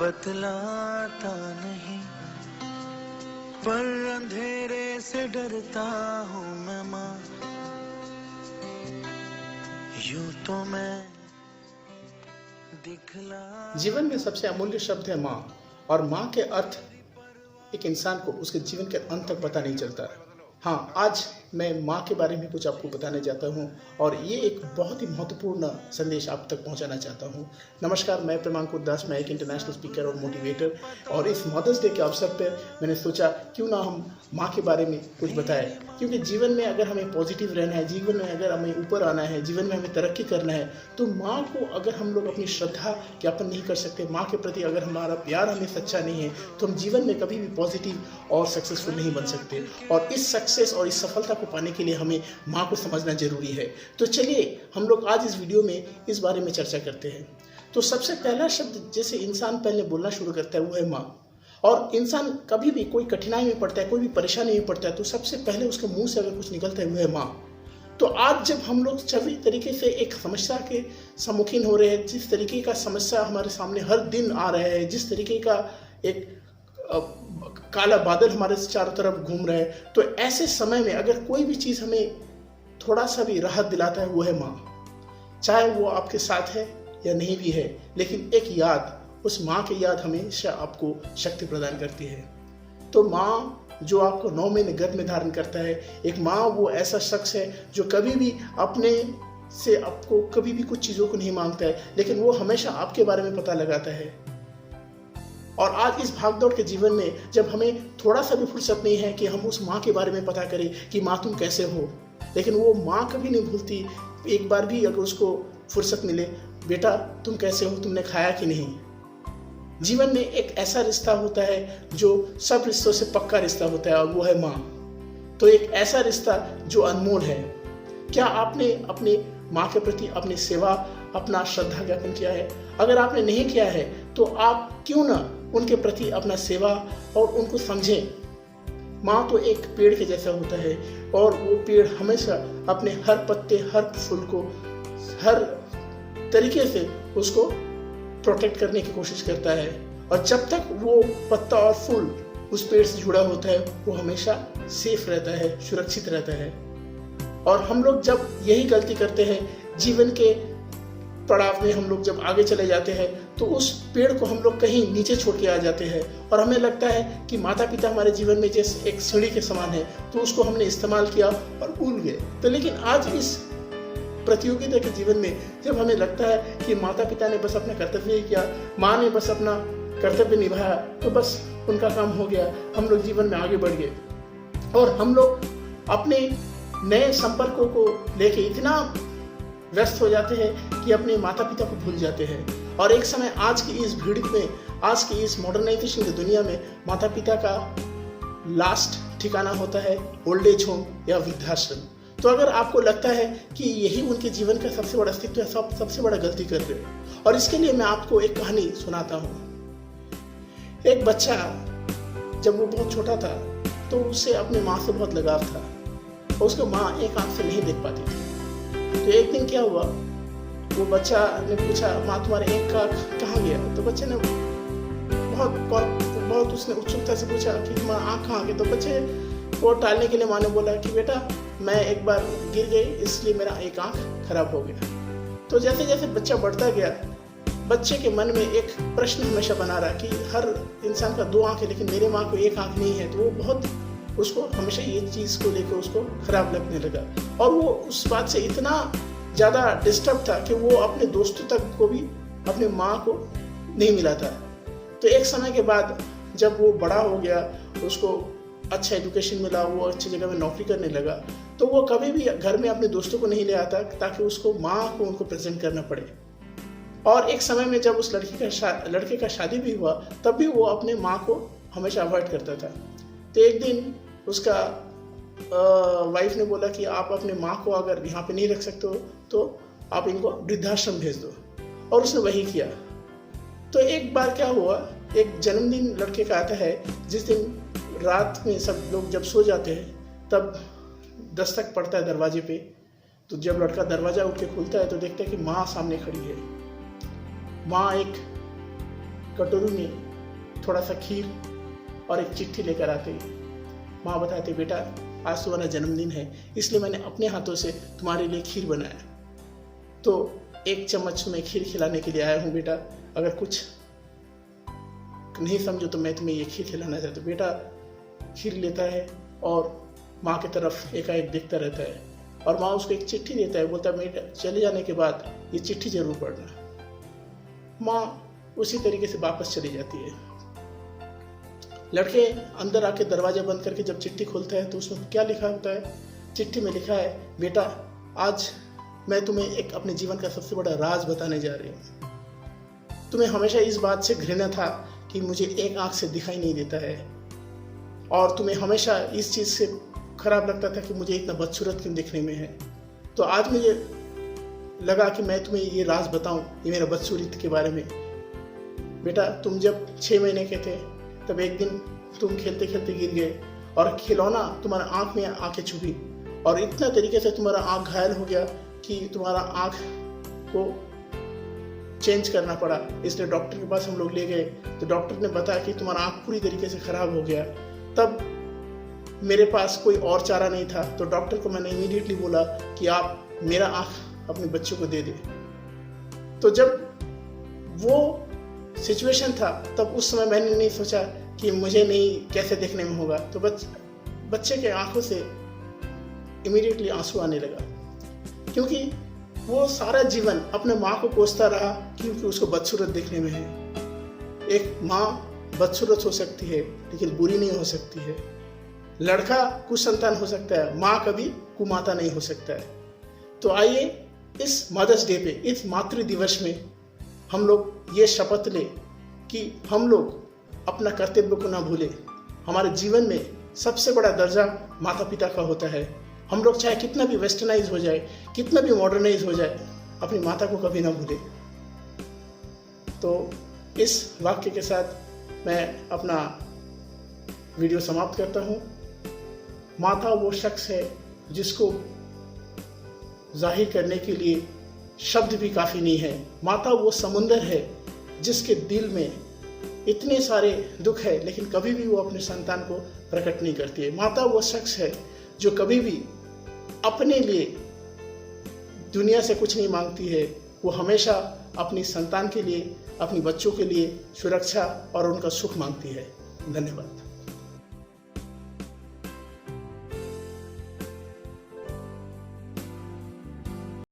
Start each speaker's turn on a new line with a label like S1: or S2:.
S1: बतलाता नहीं, पर अंधेरे से डरता हूँ मैं माँ, यूं तो मैं दिखला।
S2: जीवन में सबसे अमूल्य शब्द है माँ, और माँ के अर्थ एक इंसान को उसके जीवन के अंत तक पता नहीं चलता। हाँ, आज मैं माँ के बारे में कुछ आपको बताने जाता हूँ और ये एक बहुत ही महत्वपूर्ण संदेश आप तक पहुँचाना चाहता हूँ। नमस्कार, मैं प्रेमांक दास, मैं एक इंटरनेशनल स्पीकर और मोटिवेटर, और इस मदर्स डे के अवसर पर मैंने सोचा क्यों ना हम माँ के बारे में कुछ बताएं, क्योंकि जीवन में अगर हमें पॉजिटिव रहना है, जीवन में अगर हमें ऊपर आना है, जीवन में हमें तरक्की करना है, तो माँ को अगर हम लोग अपनी श्रद्धा ज्ञापन नहीं कर सकते, माँ के प्रति अगर हमारा प्यार हमें सच्चा नहीं है, तो हम जीवन में कभी भी पॉजिटिव और सक्सेसफुल नहीं बन सकते। और इस सक्सेस और इस सफलता को पाने के लिए हमें माँ को समझना जरूरी है। तो चलिए हम लोग आज इस वीडियो में इस बारे में चर्चा करते हैं। तो सबसे पहला शब्द जैसे इंसान पहले बोलना शुरू करता है वो है माँ। और इंसान कभी भी कोई कठिनाई में पड़ता है, कोई भी परेशानी में पड़ता है, तो सबसे पहले उसके मुंह से अगर कुछ निकलता है वो है माँ। तो आज जब हम लोग सभी तरीके से एक समस्या के सम्मुखीन हो रहे हैं, जिस तरीके का समस्या हमारे सामने हर दिन आ रहा है, जिस तरीके का एक काला बादल हमारे चारों तरफ घूम रहे हैं, तो ऐसे समय में अगर कोई भी चीज़ हमें थोड़ा सा भी राहत दिलाता है वो है माँ। चाहे वो आपके साथ है या नहीं भी है, लेकिन एक याद, उस माँ की याद हमेशा आपको शक्ति प्रदान करती है। तो माँ जो आपको 9 महीने गर्भ में धारण करता है, एक माँ वो ऐसा शख्स है जो कभी भी अपने से आपको कभी भी कुछ चीज़ों को नहीं मांगता है, लेकिन वो हमेशा आपके बारे में पता लगाता है। और आज इस भागदौड़ के जीवन में जब हमें थोड़ा सा भी फुर्सत नहीं है कि हम उस माँ के बारे में पता करें कि माँ तुम कैसे हो, लेकिन वो माँ कभी नहीं भूलती। एक बार भी अगर उसको फुर्सत मिले, बेटा तुम कैसे हो, तुमने खाया कि नहीं। जीवन में एक ऐसा रिश्ता होता है जो सब रिश्तों से पक्का रिश्ता होता है, और वो है माँ। तो एक ऐसा रिश्ता जो अनमोल है। क्या आपने अपनी माँ के प्रति अपनी सेवा, अपना श्रद्धा ज्ञापन किया है? अगर आपने नहीं किया है तो आप क्यों ना उनके प्रति अपना सेवा और उनको समझें। माँ तो एक पेड़ के जैसा होता है, और वो पेड़ हमेशा अपने हर पत्ते, हर फूल को हर तरीके से उसको प्रोटेक्ट करने की कोशिश करता है। और जब तक वो पत्ता और फूल उस पेड़ से जुड़ा होता है, वो हमेशा सेफ रहता है, सुरक्षित रहता है। और हम लोग जब यही गलती करते हैं, जीवन के पड़ाव में हम लोग जब आगे चले जाते हैं, तो उस पेड़ को हम लोग कहीं नीचे छोड़ के आ जाते हैं, और हमें लगता है कि माता पिता हमारे जीवन में जैसे एक सीढ़ी के समान है, तो उसको हमने इस्तेमाल किया और भूल गए। तो लेकिन आज इस प्रतियोगिता के जीवन में जब हमें लगता है कि माता पिता ने बस अपना कर्तव्य ही किया, माँ ने बस अपना कर्तव्य निभाया, तो बस उनका काम हो गया, हम लोग जीवन में आगे बढ़ गए, और हम लोग अपने नए संपर्कों को लेके इतना व्यस्त हो जाते हैं कि अपने माता पिता को भूल जाते हैं। और एक समय आज की इस भीड़ में, आज की इस मॉडर्नाइजेशन की दुनिया में माता पिता का लास्ट ठिकाना होता है ओल्ड एज होम या वृद्धाश्रम। तो अगर आपको लगता है कि यही उनके जीवन का सबसे बड़ा अस्तित्व है, सबसे बड़ा गलती कर रहे हो। और इसके लिए मैं आपको एक कहानी सुनाता हूँ। एक बच्चा जब वो बहुत छोटा था, तो उससे अपनी माँ से बहुत लगाव था, और उसको माँ एक आंख से नहीं देख पाती थी। तो एक दिन क्या हुआ, वो बच्चा ने पूछा, माँ तुम्हारे एक आँख कहाँ गया? तो बच्चे ने बहुत उसने उत्सुकता से पूछा कि तुम्हारा आँख कहाँ गया? तो बच्चे को टालने के लिए माँ ने बोला कि बेटा मैं एक बार गिर गई, इसलिए मेरा एक आँख खराब हो गया। तो जैसे जैसे बच्चा बढ़ता गया, बच्चे के मन में एक प्रश्न हमेशा बना रहा कि हर इंसान का 2 आँख है, लेकिन मेरे माँ को एक आँख नहीं है। तो वो बहुत उसको हमेशा ये चीज़ को लेकर उसको खराब लगने लगा, और वो उस बात से इतना ज़्यादा डिस्टर्ब था कि वो अपने दोस्तों तक को भी अपने माँ को नहीं मिला था। तो एक समय के बाद जब वो बड़ा हो गया, उसको अच्छा एजुकेशन मिला, वो अच्छी जगह में नौकरी करने लगा, तो वो कभी भी घर में अपने दोस्तों को नहीं ले आता ताकि उसको माँ को उनको प्रेजेंट करना पड़े। और एक समय में जब उस लड़के का शादी भी हुआ, तब भी वो अपने माँ को हमेशा अवॉइड करता था। तो एक दिन उसका वाइफ ने बोला कि आप अपने माँ को अगर यहाँ पे नहीं रख सकते हो तो आप इनको वृद्धाश्रम भेज दो, और उसने वही किया। तो एक बार क्या हुआ, एक जन्मदिन लड़के का आता है, जिस दिन रात में सब लोग जब सो जाते हैं तब दस्तक पड़ता है दरवाजे पे। तो जब लड़का दरवाजा उठ के खुलता है तो देखता है कि माँ सामने खड़ी है। माँ एक कटोरी में थोड़ा सा खीर और एक चिट्ठी लेकर आते। माँ बताती, बेटा आज तुम्हारा जन्मदिन है, इसलिए मैंने अपने हाथों से तुम्हारे लिए खीर बनाया, तो 1 चम्मच में खीर खिलाने के लिए आया हूँ बेटा, अगर कुछ नहीं समझो तो मैं तुम्हें ये खीर खिलाना चाहता हूँ। बेटा खीर लेता है और माँ की तरफ एकाएक देखता रहता है, और माँ उसको एक चिट्ठी देता है, बोलता है बेटा चले जाने के बाद ये चिट्ठी जरूर पढ़ना। माँ उसी तरीके से वापस चली जाती है। लड़के अंदर आके दरवाजा बंद करके जब चिट्ठी खोलता है तो उसमें क्या लिखा होता है? चिट्ठी में लिखा है, बेटा आज मैं तुम्हें एक अपने जीवन का सबसे बड़ा राज बताने जा रही हूँ। तुम्हें हमेशा इस बात से घृणा था कि मुझे एक आंख से दिखाई नहीं देता है, और तुम्हें हमेशा इस चीज़ से खराब लगता था कि मुझे इतना बदसूरत क्यों दिखने में है। तो आज मुझे लगा कि मैं तुम्हें ये राज बताऊं, ये मेरा बदसूरत के बारे में। बेटा तुम जब 6 महीने के थे तब एक दिन तुम खेलते खेलते गिर गए और खिलौना तुम्हारा आँख में आके छुपी, और इतना तरीके से तुम्हारा आँख घायल हो गया कि तुम्हारा आँख को चेंज करना पड़ा। इसलिए डॉक्टर के पास हम लोग ले गए, तो डॉक्टर ने बताया कि तुम्हारा आँख पूरी तरीके से खराब हो गया। तब मेरे पास कोई और चारा नहीं था, तो डॉक्टर को मैंने इमीडिएटली बोला कि आप मेरा आँख अपने बच्चों को दे दें। तो जब वो सिचुएशन था तब उस समय मैंने नहीं सोचा कि मुझे नहीं कैसे देखने में होगा, तो बच्चे के आंखों से इमीडिएटली आंसू आने लगा, क्योंकि वो सारा जीवन अपने माँ को कोसता रहा क्योंकि उसको बदसूरत देखने में है। एक माँ बदसूरत हो सकती है लेकिन बुरी नहीं हो सकती है। लड़का कुसंतान हो सकता है, माँ कभी कुमाता नहीं हो सकता है। तो आइए इस मदर्स डे पे, इस मातृ दिवस में हम लोग ये शपथ लें कि हम लोग अपना कर्तव्य को ना भूलें। हमारे जीवन में सबसे बड़ा दर्जा माता पिता का होता है। हम लोग चाहे कितना भी वेस्टर्नाइज हो जाए, कितना भी मॉडर्नाइज हो जाए, अपनी माता को कभी ना भूलें। तो इस वाक्य के साथ मैं अपना वीडियो समाप्त करता हूँ। माता वो शख्स है जिसको जाहिर करने के लिए शब्द भी काफ़ी नहीं है। माता वो समुंदर है जिसके दिल में इतने सारे दुख है, लेकिन कभी भी वो अपने संतान को प्रकट नहीं करती है। माता वो शख्स है जो कभी भी अपने लिए दुनिया से कुछ नहीं मांगती है, वो हमेशा अपनी संतान के लिए, अपनी बच्चों के लिए सुरक्षा और उनका सुख मांगती है। धन्यवाद।